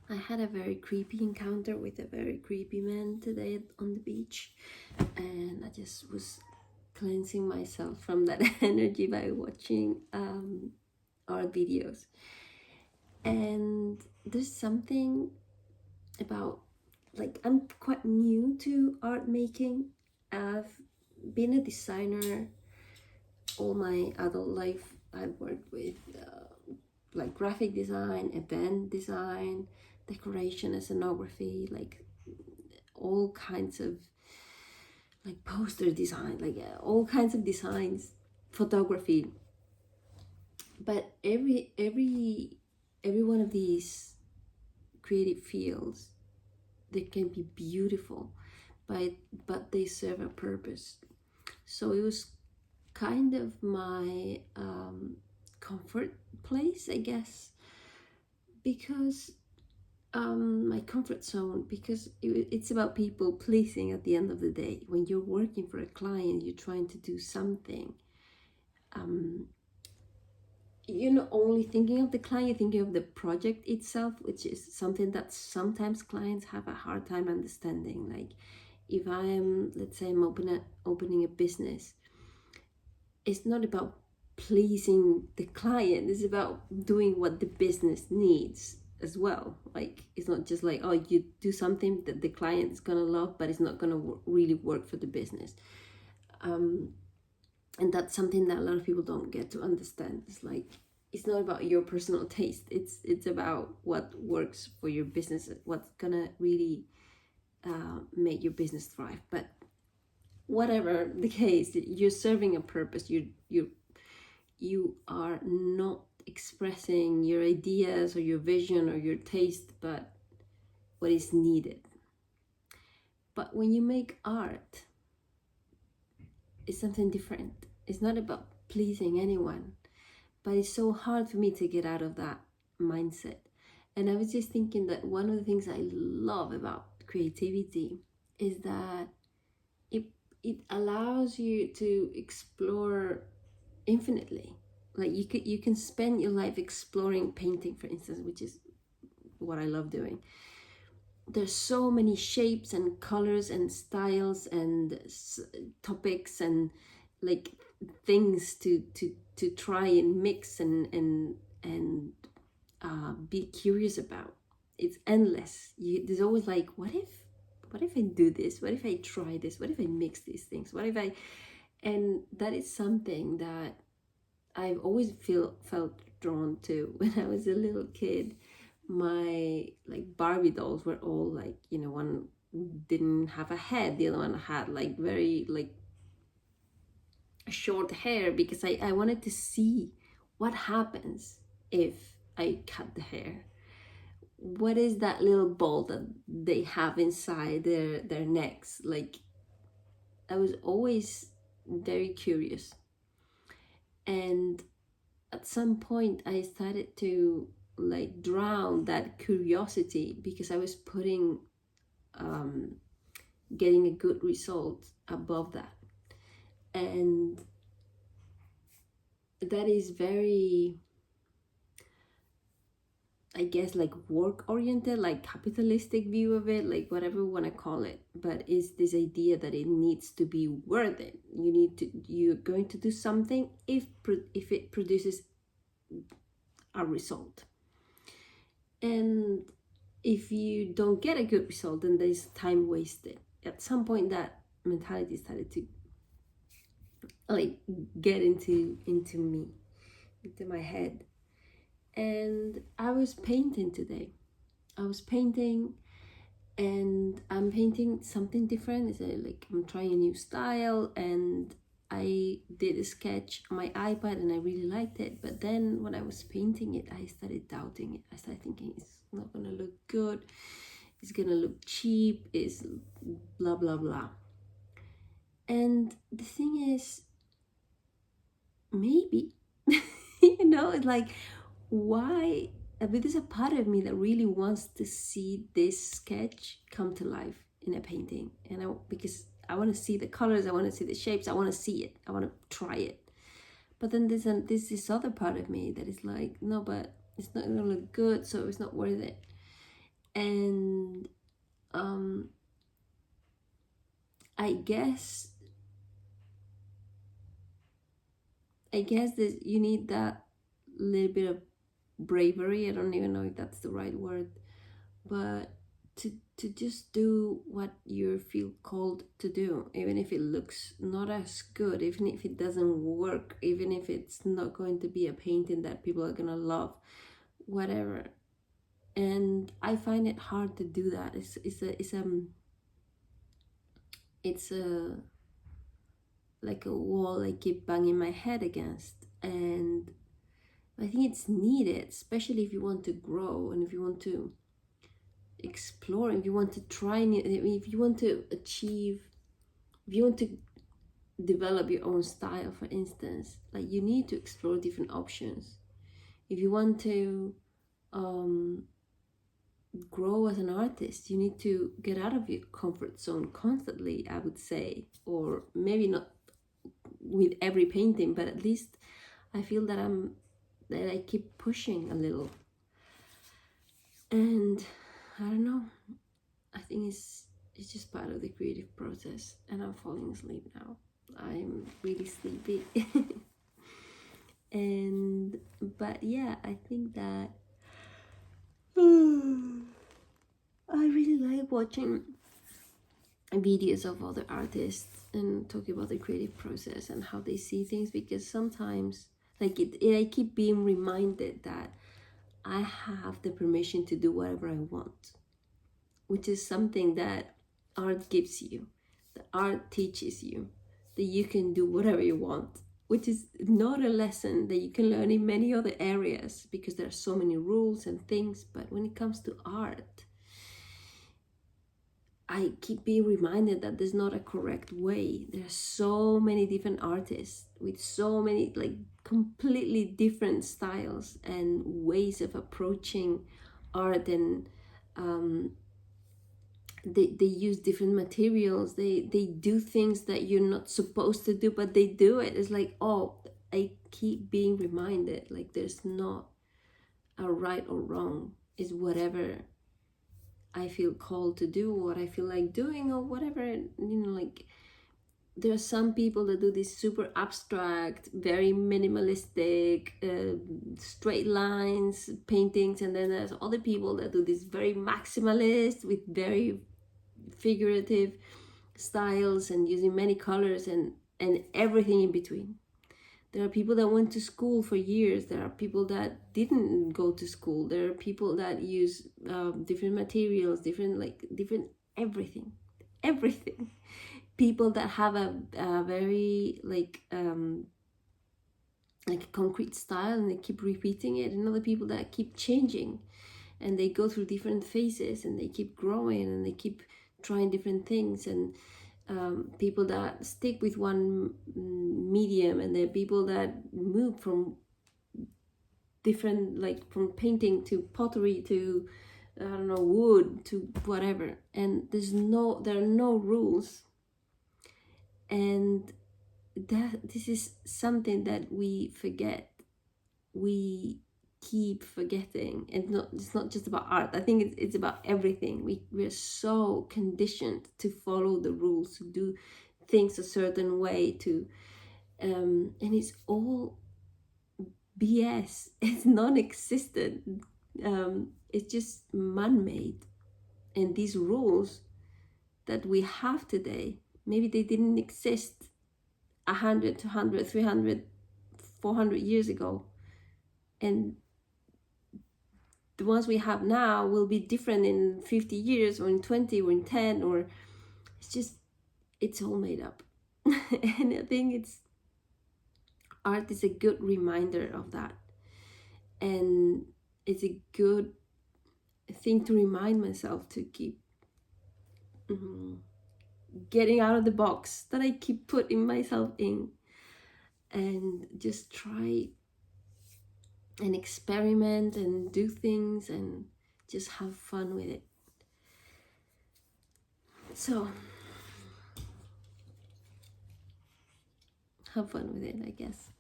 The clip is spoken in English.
I had a very creepy encounter with a very creepy man today on the beach, and I just was cleansing myself from that energy by watching art videos. And there's something about, like, I'm quite new to art making. I've been a designer all my adult life. I've worked with like graphic design, event design, decoration, scenography, like all kinds of like poster design, like all kinds of designs, photography. But every one of these creative fields, they can be beautiful, but they serve a purpose. So it was kind of my comfort place, I guess, because my comfort zone, because it's about people pleasing at the end of the day. When you're working for a client, you're trying to do something. You're not only thinking of the client, you're thinking of the project itself, which is something that sometimes clients have a hard time understanding. Like, if I'm, let's say, I'm opening a business, it's not about pleasing the client, it's about doing what the business needs as well. Like, it's not just like, oh, you do something that the client is gonna love, but it's not gonna really work for the business. And that's something that a lot of people don't get to understand. It's like, it's not about your personal taste, it's about what works for your business, what's gonna really make your business thrive. But whatever the case, you're serving a purpose. You are not expressing your ideas or your vision or your taste, but what is needed. But when you make art, it's something different. It's not about pleasing anyone, but it's so hard for me to get out of that mindset. And I was just thinking that one of the things I love about creativity is that it allows you to explore infinitely. Like, you can spend your life exploring painting, for instance, which is what I love doing. There's so many shapes and colors and styles and topics and like things to try and mix and be curious about. It's endless. There's always like, what if I do this? What if I try this? What if I mix these things? What if I? And that is something that I've always felt drawn to. When I was a little kid, my like Barbie dolls were all like, one didn't have a head, the other one had like very like short hair, because I wanted to see what happens if I cut the hair. What is that little ball that they have inside their necks? Like, I was always very curious. And at some point I started to like drown that curiosity, because I was putting getting a good result above that. And that is very, I guess, like work oriented, like capitalistic view of it, like whatever you want to call it. But it's this idea that it needs to be worth it. You're going to do something if it produces a result. And if you don't get a good result, then there's time wasted. At some point, that mentality started to like get into me, into my head. And I was painting today. I was painting, and I'm painting something different. It's like I'm trying a new style, and I did a sketch on my iPad and I really liked it. But then when I was painting it, I started doubting it. I started thinking it's not gonna look good, it's gonna look cheap, it's blah blah blah. And the thing is, maybe it's like, why? But there's a part of me that really wants to see this sketch come to life in a painting, because I want to see the colors, I want to see the shapes, I want to see it, I want to try it. But then there's this other part of me that is like, no, but it's not gonna look good, so it's not worth it. And I guess that you need that little bit of bravery. I don't even know if that's the right word, but to just do what you feel called to do, even if it looks not as good, even if it doesn't work, even if it's not going to be a painting that people are gonna love, whatever. And I find it hard to do that. It's a like a wall I keep banging my head against, and I think it's needed, especially if you want to grow and if you want to explore, if you want to try new, if you want to achieve, if you want to develop your own style, for instance. Like, you need to explore different options. If you want to grow as an artist, you need to get out of your comfort zone constantly, I would say. Or maybe not with every painting, but at least I feel that I keep pushing a little. And I don't know, I think it's just part of the creative process. And I'm falling asleep now. I'm really sleepy. But yeah, I think that I really like watching videos of other artists and talking about the creative process and how they see things, because sometimes, like, I keep being reminded that I have the permission to do whatever I want, which is something that art gives you, that art teaches you, that you can do whatever you want, which is not a lesson that you can learn in many other areas, because there are so many rules and things. But when it comes to art, I keep being reminded that there's not a correct way. There are so many different artists with so many, like, completely different styles and ways of approaching art, and they use different materials. They do things that you're not supposed to do, but they do it. It's like, oh, I keep being reminded, like, there's not a right or wrong. It's whatever I feel called to do, what I feel like doing, or whatever. Like, there are some people that do this super abstract, very minimalistic, straight lines paintings, and then there's other people that do this very maximalist with very figurative styles and using many colors and everything in between. There are people that went to school for years. There are people that didn't go to school. There are people that use different materials, different everything. People that have a very like a concrete style, and they keep repeating it, and other people that keep changing, and they go through different phases, and they keep growing, and they keep trying different things. And people that stick with one medium, and there are people that move from different, like from painting to pottery to, I don't know, wood to whatever. And there are no rules. And this is something that we forget. We keep forgetting. And it's not just about art. I think it's about everything. We're so conditioned to follow the rules, to do things a certain way, to and it's all BS. It's non-existent. It's just man-made. And these rules that we have today, maybe they didn't exist 100, 200, 300, 400 years ago. And the ones we have now will be different in 50 years or in 20 or in 10, or it's all made up. And I think art is a good reminder of that. And it's a good thing to remind myself to keep getting out of the box that I keep putting myself in, and just try and experiment and do things and just have fun with it. So have fun with it, I guess.